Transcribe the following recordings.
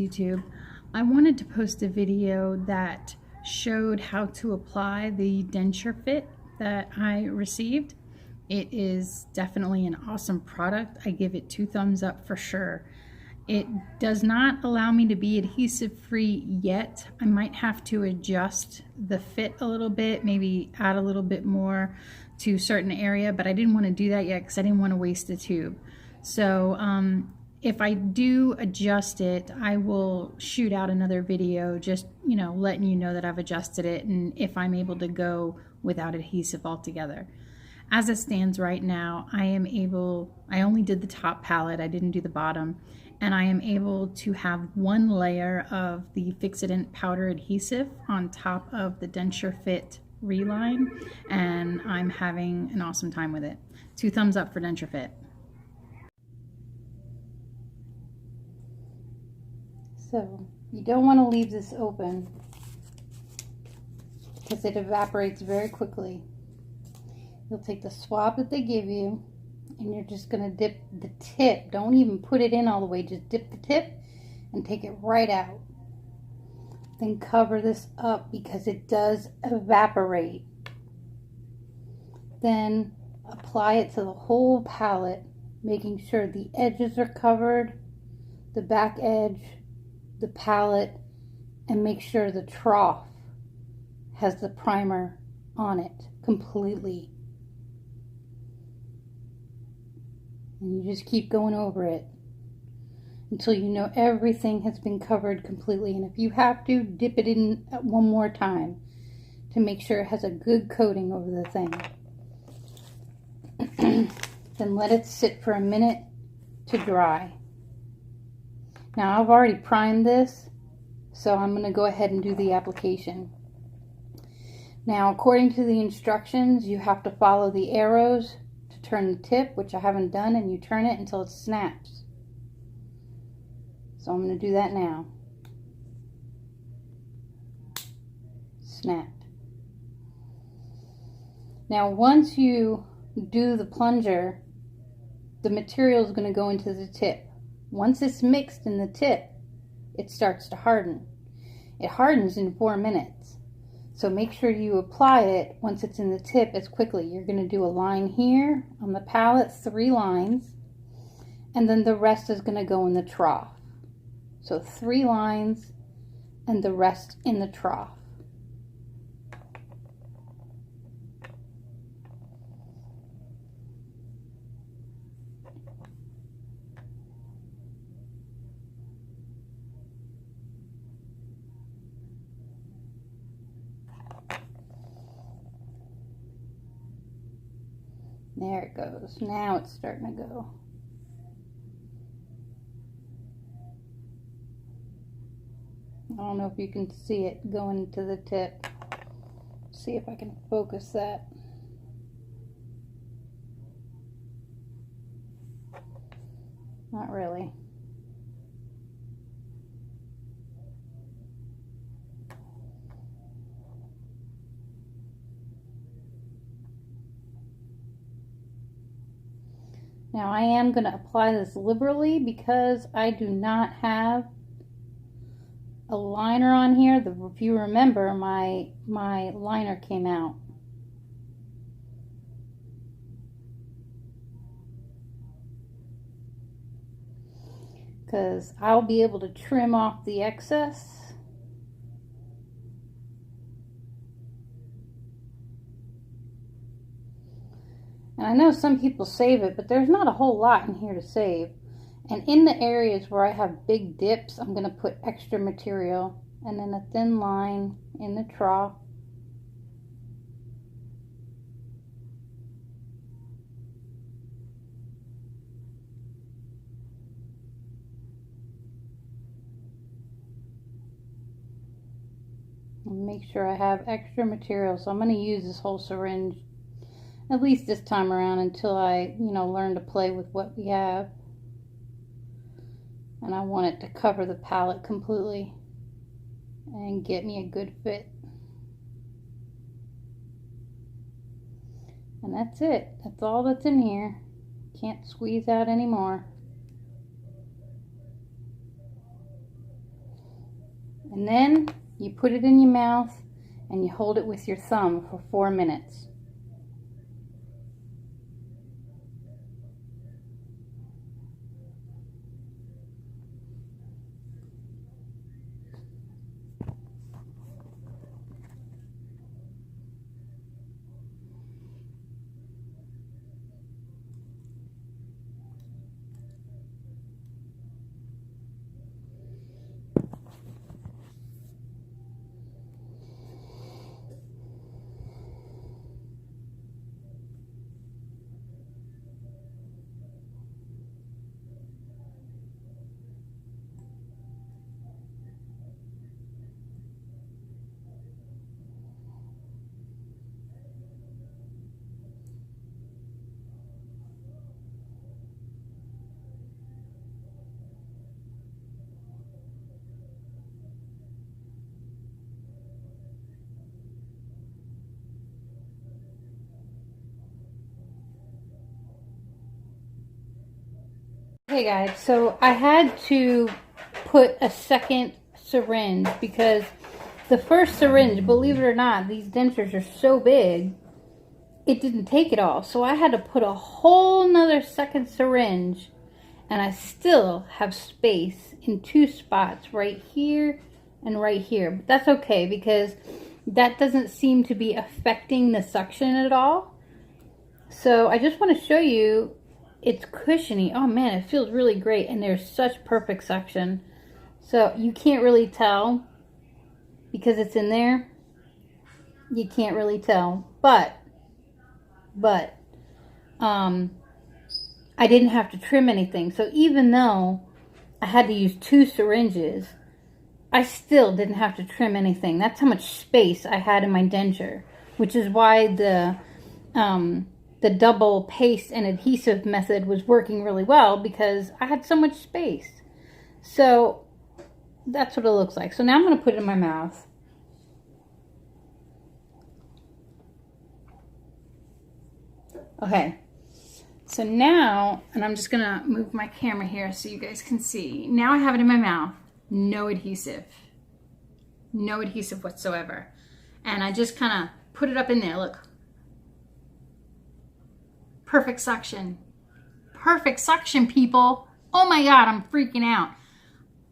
YouTube. I wanted to post a video that showed how to apply the Densurefit that I received. It is definitely an awesome product. I give it 2 thumbs up for sure. It does not allow me to be adhesive free yet. I might have to adjust the fit a little bit, maybe add a little bit more to a certain area, but I didn't want to do that yet because I didn't want to waste the tube. So if I do adjust it, I will shoot out another video just, letting you know that I've adjusted it and if I'm able to go without adhesive altogether. As it stands right now, I only did the top palette, I didn't do the bottom, and I am able to have 1 layer of the Fixident powder adhesive on top of the Densurefit reline, and I'm having an awesome time with it. 2 thumbs up for Densurefit. So you don't want to leave this open because it evaporates very quickly. You'll take the swab that they give you and you're just going to dip the tip. Don't even put it in all the way. Just dip the tip and take it right out. Then cover this up because it does evaporate. Then apply it to the whole palette, making sure the edges are covered, the back edge, the palette, and make sure the trough has the primer on it completely. And you just keep going over it until you know everything has been covered completely. And if you have to, dip it in 1 more time to make sure it has a good coating over the thing. Then let it sit for a minute to dry. Now I've already primed this, so I'm going to go ahead and do the application. Now according to the instructions, you have to follow the arrows to turn the tip, which I haven't done, and you turn it until it snaps. So I'm going to do that now. Snapped. Now once you do the plunger, the material is going to go into the tip. Once it's mixed in the tip, it starts to harden. It hardens in 4 minutes. So make sure you apply it once it's in the tip as quickly. You're going to do a line here on the palette, 3 lines, and then the rest is going to go in the trough. So 3 lines and the rest in the trough. There it goes. Now it's starting to go. I don't know if you can see it going into the tip. See if I can focus that. Not really. Now I am going to apply this liberally because I do not have a liner on here. If you remember, my liner came out. Because I'll be able to trim off the excess. And I know some people save it, but there's not a whole lot in here to save. And in the areas where I have big dips, I'm going to put extra material and then a thin line in the trough. And make sure I have extra material. So I'm going to use this whole syringe at least this time around until I, learn to play with what we have. And I want it to cover the palette completely and get me a good fit. And that's it. That's all that's in here. Can't squeeze out anymore. And then you put it in your mouth and you hold it with your thumb for 4 minutes. Okay guys, so I had to put a second syringe because the first syringe, believe it or not, these dentures are so big, it didn't take it all. So I had to put a whole nother second syringe, and I still have space in 2 spots, right here and right here. But that's okay because that doesn't seem to be affecting the suction at all. So I just want to show you, it's cushiony. Oh man, it feels really great, and there's such perfect suction. So you can't really tell because it's in there. You can't really tell, but I didn't have to trim anything. So even though I had to use 2 syringes, I still didn't have to trim anything. That's how much space I had in my denture, which is why the double paste and adhesive method was working really well, because I had so much space. So that's what it looks like. So now I'm going to put it in my mouth. Okay, so now, and I'm just going to move my camera here so you guys can see. Now I have it in my mouth. No adhesive. No adhesive whatsoever. And I just kind of put it up in there. Look. Perfect suction. Perfect suction, people. Oh my God, I'm freaking out.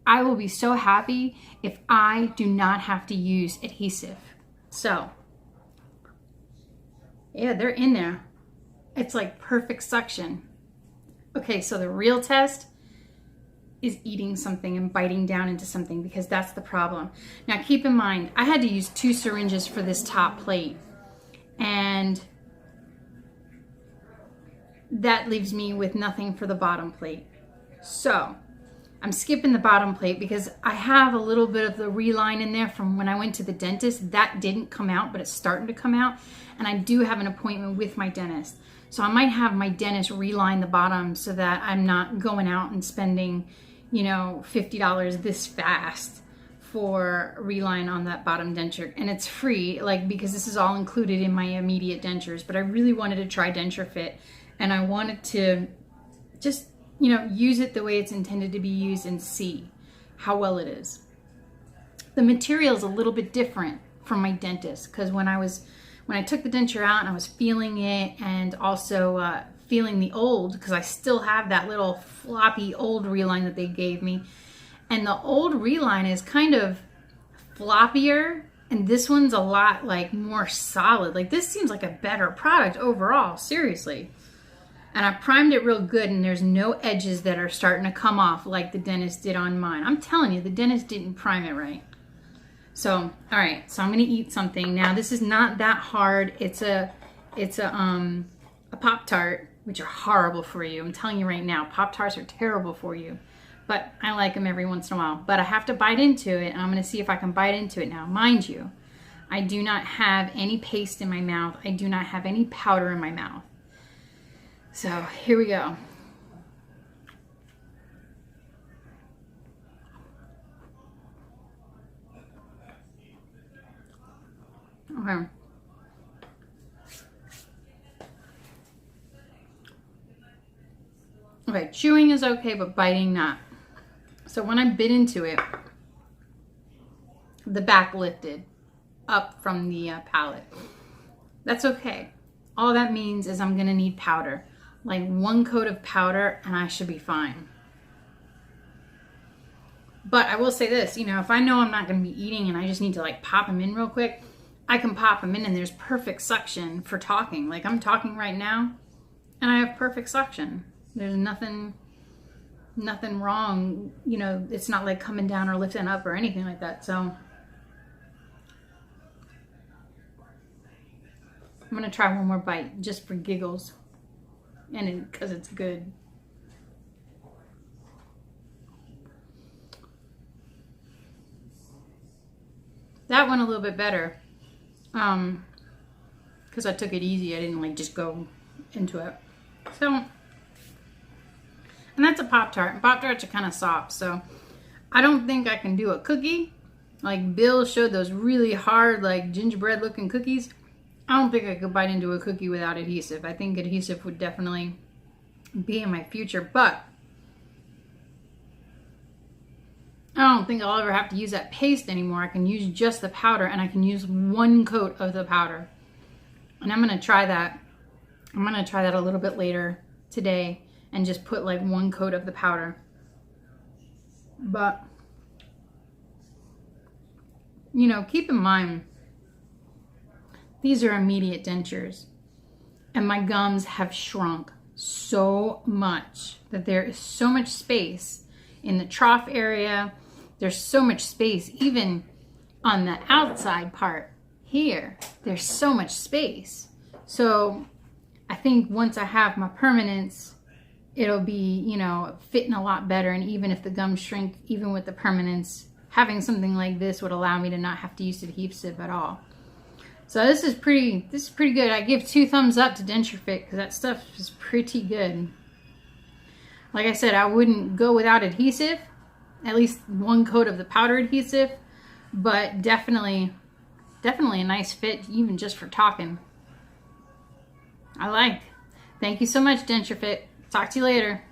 I will be so happy if I do not have to use adhesive. So, yeah, they're in there. It's like perfect suction. Okay, so the real test is eating something and biting down into something, because that's the problem. Now keep in mind, I had to use 2 syringes for this top plate, and that leaves me with nothing for the bottom plate. So I'm skipping the bottom plate because I have a little bit of the reline in there from when I went to the dentist. That didn't come out, but it's starting to come out, and I do have an appointment with my dentist. So I might have my dentist reline the bottom so that I'm not going out and spending, you know, $50 this fast for reline on that bottom denture. And it's free, like, because this is all included in my immediate dentures. But I really wanted to try Densurefit, and I wanted to just, you know, use it the way it's intended to be used and see how well it is. The material is a little bit different from my dentist, because when I took the denture out and I was feeling it, and also feeling the old, because I still have that little floppy old reline that they gave me. And the old reline is kind of floppier, and this one's a lot like more solid. Like, this seems like a better product overall, seriously. And I primed it real good, and there's no edges that are starting to come off like the dentist did on mine. I'm telling you, the dentist didn't prime it right. So, all right, so I'm gonna eat something. Now, this is not that hard. It's a Pop-Tart, which are horrible for you. I'm telling you right now, Pop-Tarts are terrible for you. But I like them every once in a while. But I have to bite into it, and I'm gonna see if I can bite into it now. Mind you, I do not have any paste in my mouth. I do not have any powder in my mouth. So here we go. Okay. Okay, chewing is okay, but biting not. So when I bit into it, the back lifted up from the palate. That's okay. All that means is I'm gonna need powder. Like 1 coat of powder and I should be fine. But I will say this, you know, if I know I'm not gonna be eating and I just need to like pop them in real quick, I can pop them in and there's perfect suction for talking. Like I'm talking right now and I have perfect suction. There's nothing wrong. You know, it's not like coming down or lifting up or anything like that. So I'm gonna try one more bite just for giggles and because it's good. That went a little bit better because I took it easy. I didn't like just go into it. So, and that's a Pop-Tart. Pop-Tarts are kind of soft, so I don't think I can do a cookie. Like Bill showed those really hard, like gingerbread looking cookies. I don't think I could bite into a cookie without adhesive. I think adhesive would definitely be in my future, but I don't think I'll ever have to use that paste anymore. I can use just the powder and I can use 1 coat of the powder. And I'm gonna try that. I'm gonna try that a little bit later today and just put like 1 coat of the powder. But, you know, keep in mind, these are immediate dentures and my gums have shrunk so much that there is so much space in the trough area. There's so much space even on the outside part here. There's so much space. So I think once I have my permanents, it'll be, you know, fitting a lot better. And even if the gums shrink, even with the permanents, having something like this would allow me to not have to use adhesive at all. So this is pretty good. I give 2 thumbs up to Densurefit because that stuff is pretty good. Like I said, I wouldn't go without adhesive, at least 1 coat of the powder adhesive, but definitely a nice fit even just for talking. I like. Thank you so much, Densurefit. Talk to you later.